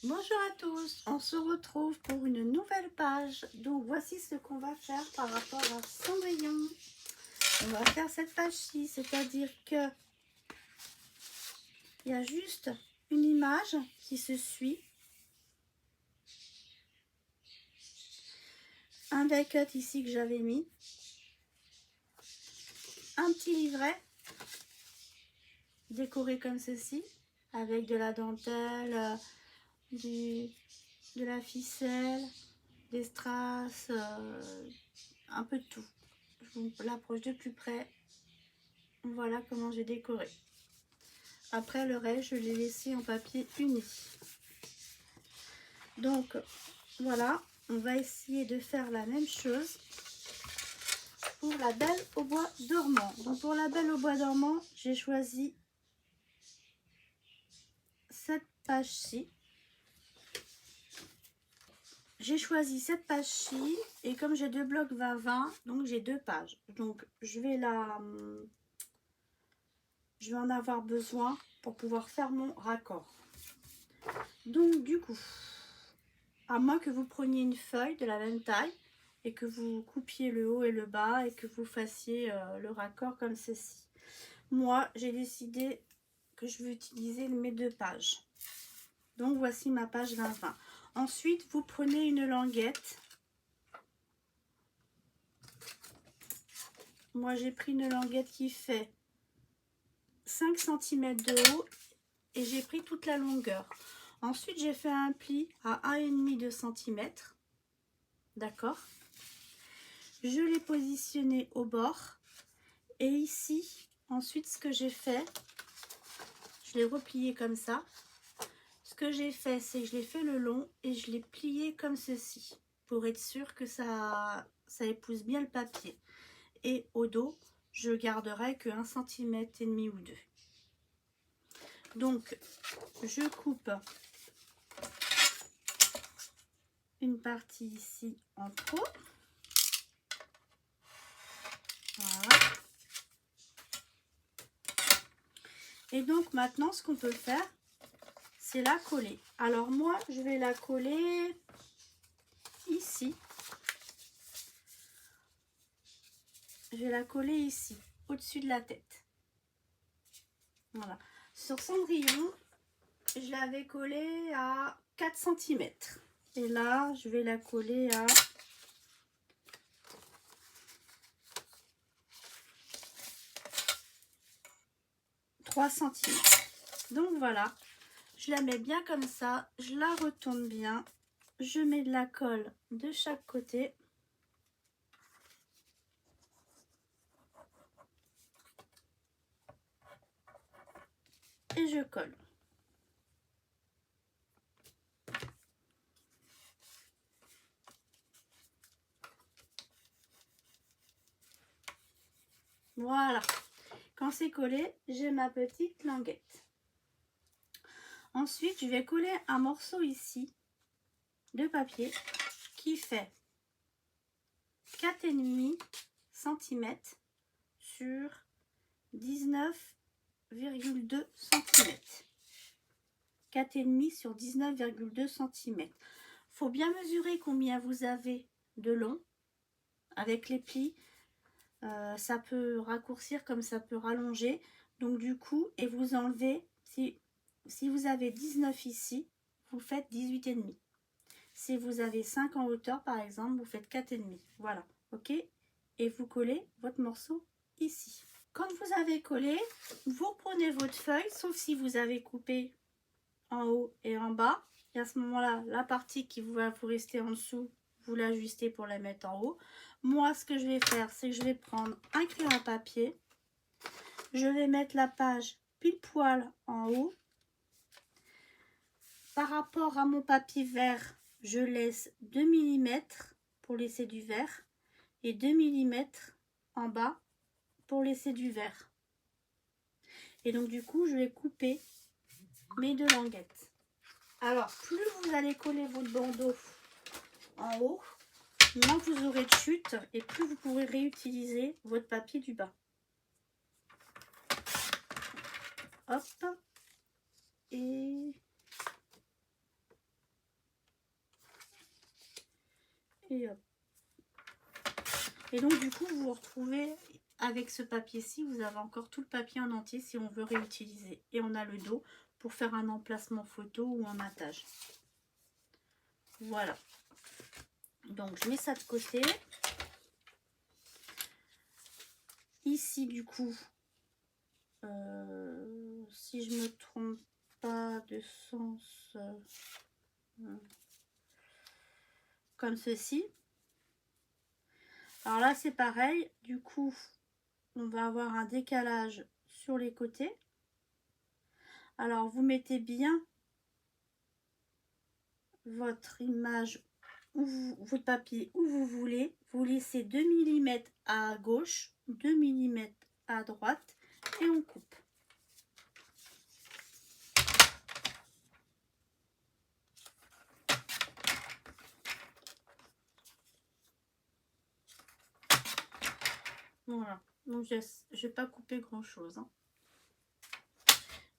Bonjour à tous, on se retrouve pour une nouvelle page. Donc voici ce qu'on va faire par rapport à Cendrillon. On va faire cette page-ci, c'est-à-dire que il y a juste une image qui se suit, un die-cut ici que j'avais mis, un petit livret décoré comme ceci, avec de la dentelle, de la ficelle, des strass, un peu de tout. Je vous l'approche de plus près. Voilà comment j'ai décoré. Après le reste, je l'ai laissé en papier uni. Donc voilà, on va essayer de faire la même chose pour la Belle au bois dormant. Donc pour la Belle au bois dormant, j'ai choisi cette page-ci. J'ai choisi cette page-ci et comme j'ai deux blocs 20-20, donc j'ai deux pages. Donc je vais en avoir besoin pour pouvoir faire mon raccord. Donc du coup, à moins que vous preniez une feuille de la même taille et que vous coupiez le haut et le bas et que vous fassiez le raccord comme ceci. Moi, j'ai décidé que je vais utiliser mes deux pages. Donc voici ma page 20-20. Ensuite, vous prenez une languette. Moi, j'ai pris une languette qui fait 5 cm de haut et j'ai pris toute la longueur. Ensuite, j'ai fait un pli à 1,5 cm. D'accord. Je l'ai positionné au bord. Et ici, ensuite, ce que j'ai fait, je l'ai replié comme ça. Ce que j'ai fait, c'est que je l'ai fait le long et je l'ai plié comme ceci. Pour être sûr que ça épouse bien le papier. Et au dos, je garderai que 1,5 cm ou 2. Donc, je coupe une partie ici en trop. Voilà. Et donc maintenant, ce qu'on peut faire, c'est la coller. Alors moi, je vais la coller ici. Je vais la coller ici, au-dessus de la tête. Voilà. Sur Cendrillon, je l'avais collée à 4 cm. Et là, je vais la coller à 3 cm. Donc voilà, je la mets bien comme ça, je la retourne bien, je mets de la colle de chaque côté. Et je colle. Voilà. Quand c'est collé, j'ai ma petite languette. Ensuite, je vais coller un morceau ici de papier qui fait 4,5 cm sur 19,2 cm. 4,5 sur 19,2 cm. Faut bien mesurer combien vous avez de long avec les plis. Ça peut raccourcir comme ça peut rallonger. Donc du coup, et vous enlevez, si vous avez 19 ici, vous faites 18,5. Si vous avez 5 en hauteur par exemple, vous faites 4,5. Voilà, ok. Et vous collez votre morceau ici. Quand vous avez collé, vous prenez votre feuille, sauf si vous avez coupé en haut et en bas. Et à ce moment-là, la partie qui va vous rester en dessous, vous l'ajustez pour la mettre en haut. Moi, ce que je vais faire, c'est que je vais prendre un crayon à papier. Je vais mettre la page pile poil en haut. Par rapport à mon papier vert, je laisse 2 mm pour laisser du vert et 2 mm en bas pour laisser du vert. Et donc du coup, je vais couper mes deux languettes. Alors, plus vous allez coller votre bandeau en haut, moins vous aurez de chute et plus vous pourrez réutiliser votre papier du bas. Hop. Et Et hop. Et donc du coup vous vous retrouvez avec ce papier-ci, vous avez encore tout le papier en entier si on veut réutiliser. Et on a le dos pour faire un emplacement photo ou un matage. Voilà. Donc je mets ça de côté. Ici du coup, si je me trompe pas de sens, comme ceci. Alors là c'est pareil, du coup on va avoir un décalage sur les côtés. Alors vous mettez bien votre image ou votre papier où vous voulez. Vous laissez 2 mm à gauche, 2 mm à droite et on coupe. Voilà, donc je ne vais pas couper grand chose, hein.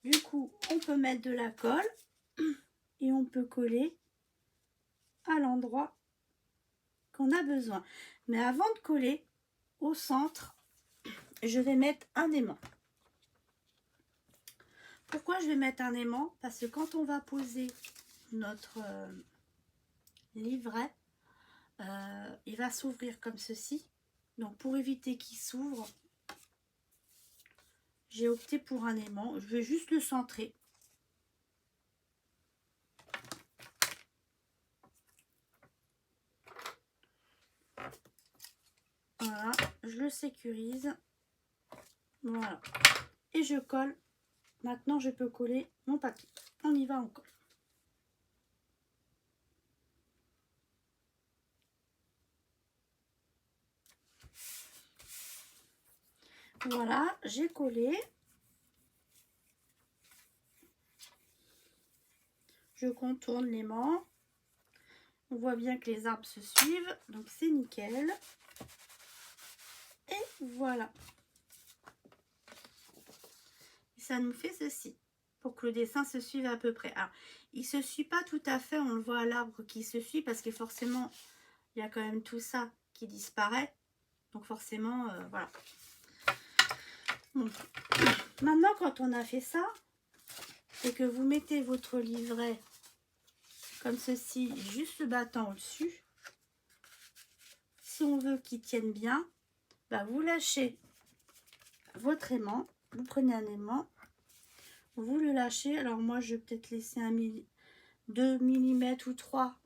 Du coup, on peut mettre de la colle et on peut coller à l'endroit qu'on a besoin. Mais avant de coller, au centre, je vais mettre un aimant. Pourquoi je vais mettre un aimant? Parce que quand on va poser notre livret, il va s'ouvrir comme ceci. Donc pour éviter qu'il s'ouvre, j'ai opté pour un aimant. Je vais juste le centrer. Voilà, je le sécurise. Voilà. Et je colle. Maintenant, je peux coller mon papier. On y va, on colle. Voilà, j'ai collé. Je contourne l'aimant. On voit bien que les arbres se suivent, donc c'est nickel. Et voilà. Et ça nous fait ceci, pour que le dessin se suive à peu près. Alors, il ne se suit pas tout à fait, on le voit à l'arbre qui se suit, parce que forcément, il y a quand même tout ça qui disparaît. Donc forcément, voilà. Bon. Maintenant, quand on a fait ça, et que vous mettez votre livret comme ceci, juste le battant au-dessus, si on veut qu'il tienne bien, bah vous lâchez votre aimant, vous prenez un aimant, vous le lâchez. Alors moi, je vais peut-être laisser 2 mm ou 3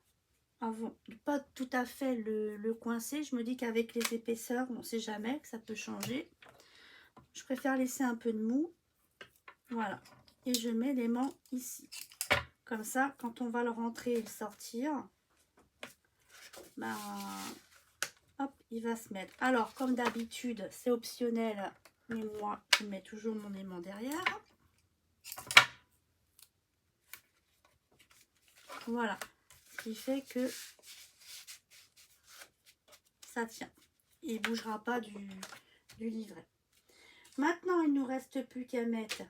avant, pas tout à fait le coincer. Je me dis qu'avec les épaisseurs, on ne sait jamais, que ça peut changer. Je préfère laisser un peu de mou. Voilà. Et je mets l'aimant ici. Comme ça, quand on va le rentrer et le sortir, ben, hop, il va se mettre. Alors, comme d'habitude, c'est optionnel, mais moi, je mets toujours mon aimant derrière. Voilà. Ce qui fait que ça tient. Il ne bougera pas du livret. Maintenant, il ne nous reste plus qu'à mettre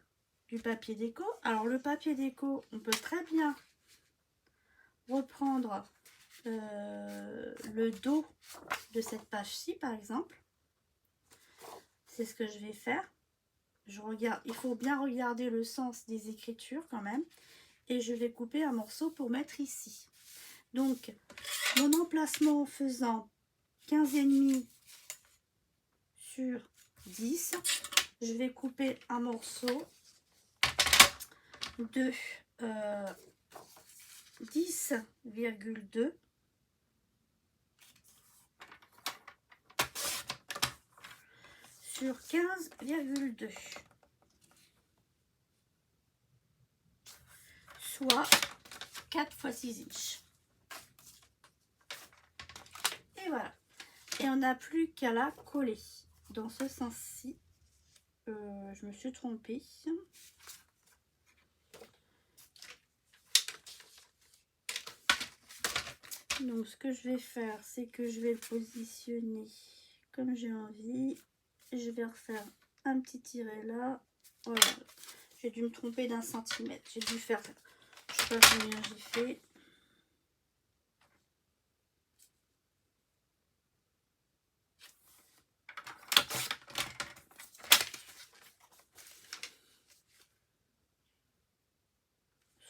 du papier déco. Alors, le papier déco, on peut très bien reprendre le dos de cette page-ci, par exemple. C'est ce que je vais faire. Je regarde, il faut bien regarder le sens des écritures quand même. Et je vais couper un morceau pour mettre ici. Donc, mon emplacement en faisant 15,5 sur 10, je vais couper un morceau de 10,2 sur 15,2, soit 4 fois 6 inches. Et voilà. Et on n'a plus qu'à la coller. Dans ce sens-ci, je me suis trompée. Donc ce que je vais faire, c'est que je vais le positionner comme j'ai envie. Je vais refaire un petit tiret là. Voilà. J'ai dû me tromper d'1 centimètre. J'ai dû faire, je sais pas combien j'ai fait.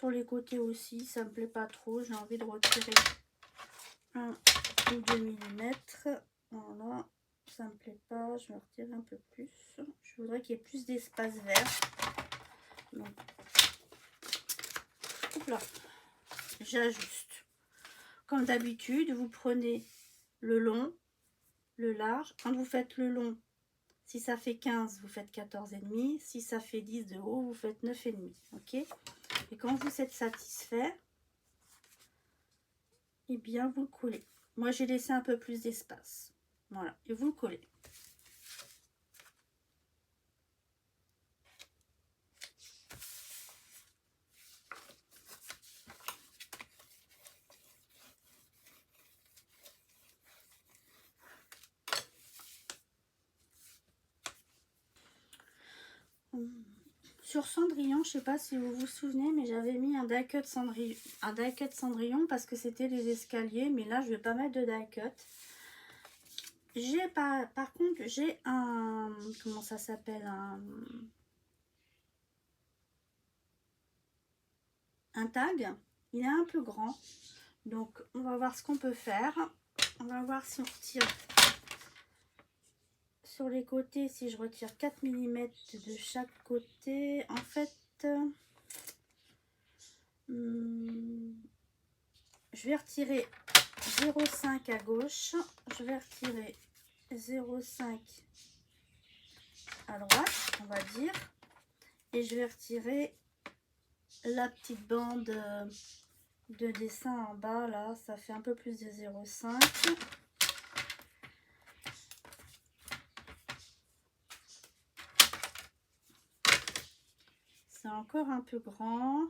sur les côtés aussi, ça me plaît pas trop. J'ai envie de retirer 1 ou 2 millimètres. Voilà, ça me plaît pas. Je vais retirer un peu plus. Je voudrais qu'il y ait plus d'espace vert. Donc, hop là, j'ajuste. Comme d'habitude, vous prenez le long, le large. Quand vous faites le long, si ça fait 15, vous faites 14,5. Si ça fait 10 de haut, vous faites 9,5. Ok? Et quand vous êtes satisfait, eh bien, vous le collez. Moi, j'ai laissé un peu plus d'espace. Voilà, et vous le collez. Sur Cendrillon, je sais pas si vous vous souvenez, mais j'avais mis un die-cut Cendrillon parce que c'était les escaliers, mais là je vais pas mettre de die-cut. J'ai pas, par contre, j'ai un, comment ça s'appelle, un tag. Il est un peu grand, donc on va voir ce qu'on peut faire. On va voir si on retire sur les côtés, si je retire 4 mm de chaque côté. En fait, je vais retirer 0,5 à gauche, je vais retirer 0,5 à droite, on va dire, et je vais retirer la petite bande de dessin en bas, là, ça fait un peu plus de 0,5. C'est encore un peu grand,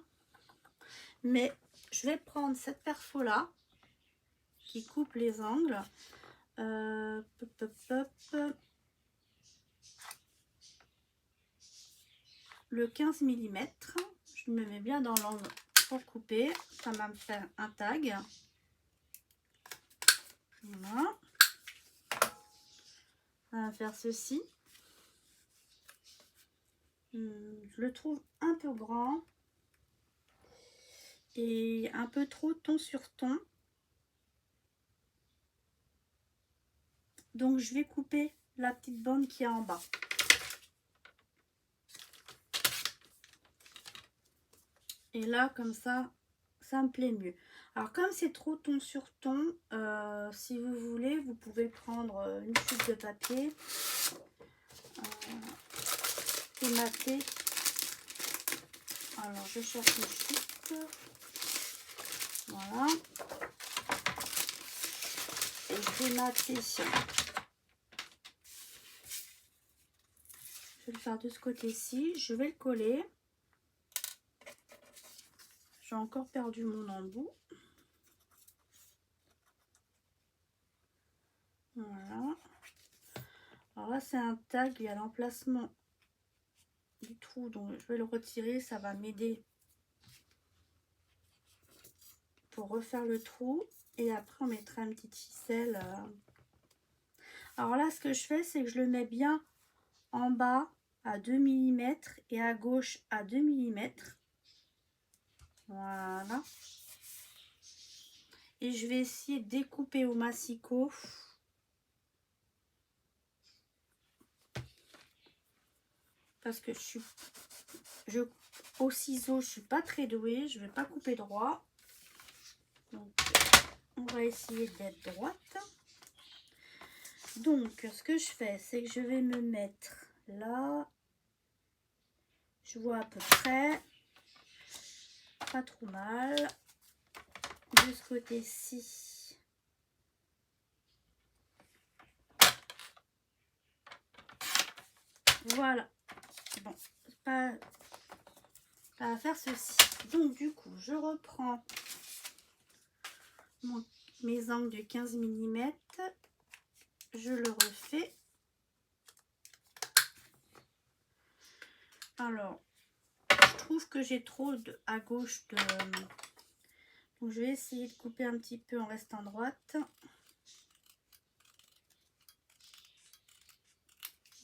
mais je vais prendre cette perfo là qui coupe les angles. Le 15 mm, je me mets bien dans l'angle pour couper. Ça va me faire un tag. Voilà. On va faire ceci. Je le trouve un peu grand et un peu trop ton sur ton. Donc je vais couper la petite bande qui est en bas. Et là, comme ça me plaît mieux. Alors comme c'est trop ton sur ton, si vous voulez, vous pouvez prendre une chute de papier et mater. Alors je cherche une chute. Voilà. Et je vais mater. Je vais le faire de ce côté-ci. Je vais le coller. J'ai encore perdu mon embout. Voilà. Alors là, c'est un tag. Il y a l'emplacement du trou. Donc, je vais le retirer. Ça va m'aider pour refaire le trou. Et après, on mettra une petite ficelle. Alors là, ce que je fais, c'est que je le mets bien en bas à 2 mm et à gauche à 2 mm. Voilà. Et je vais essayer de découper au massicot. Parce que au ciseau, je suis pas très douée. Je vais pas couper droit. Donc, on va essayer d'être droite. Donc, ce que je fais, c'est que je vais me mettre là. Je vois à peu près. Pas trop mal. De ce côté-ci. Voilà. Bon, ça va faire ceci. Donc, du coup, je reprends mes angles de 15 mm. Je le refais. Alors, je trouve que j'ai trop à gauche de... Donc, je vais essayer de couper un petit peu en restant droite.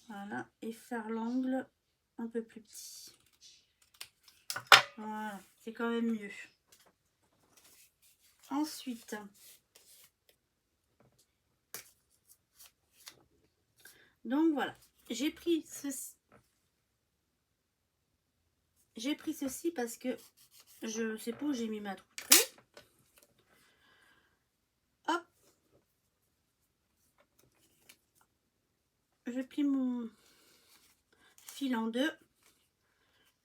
Voilà. Et faire l'angle un peu plus petit. Voilà. C'est quand même mieux. Ensuite, donc voilà, j'ai pris ceci. J'ai pris ceci parce que je sais pas où j'ai mis ma trousse. Hop, je plie mon fil en deux,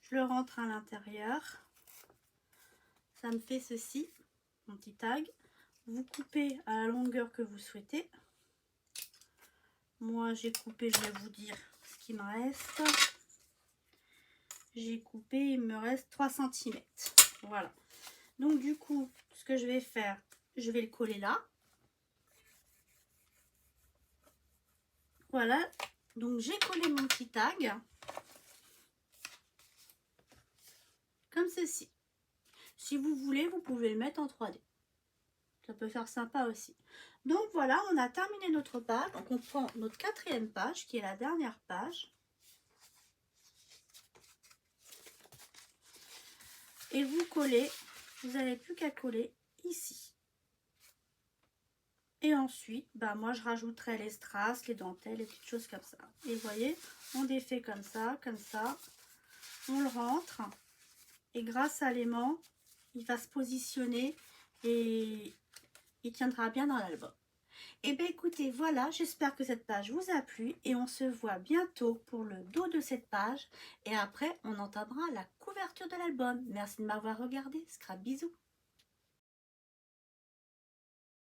je le rentre à l'intérieur, ça me fait ceci, mon petit tag. Vous coupez à la longueur que vous souhaitez. Moi j'ai coupé, je vais vous dire ce qu'il me reste. J'ai coupé, il me reste 3 cm. Voilà. Donc du coup, ce que je vais faire, je vais le coller là. Voilà. Donc j'ai collé mon petit tag. Comme ceci. Si vous voulez, vous pouvez le mettre en 3D. Ça peut faire sympa aussi. Donc voilà, on a terminé notre page. Donc on prend notre 4e page, qui est la dernière page. Et vous collez, vous n'avez plus qu'à coller ici. Et ensuite, bah moi je rajouterai les strass, les dentelles, les petites choses comme ça. Et vous voyez, on défait comme ça, on le rentre. Et grâce à l'aimant, il va se positionner et il tiendra bien dans l'album. Et bien écoutez, voilà, j'espère que cette page vous a plu et on se voit bientôt pour le dos de cette page. Et après, on entamera la couverture de l'album. Merci de m'avoir regardé. Scrap, bisous.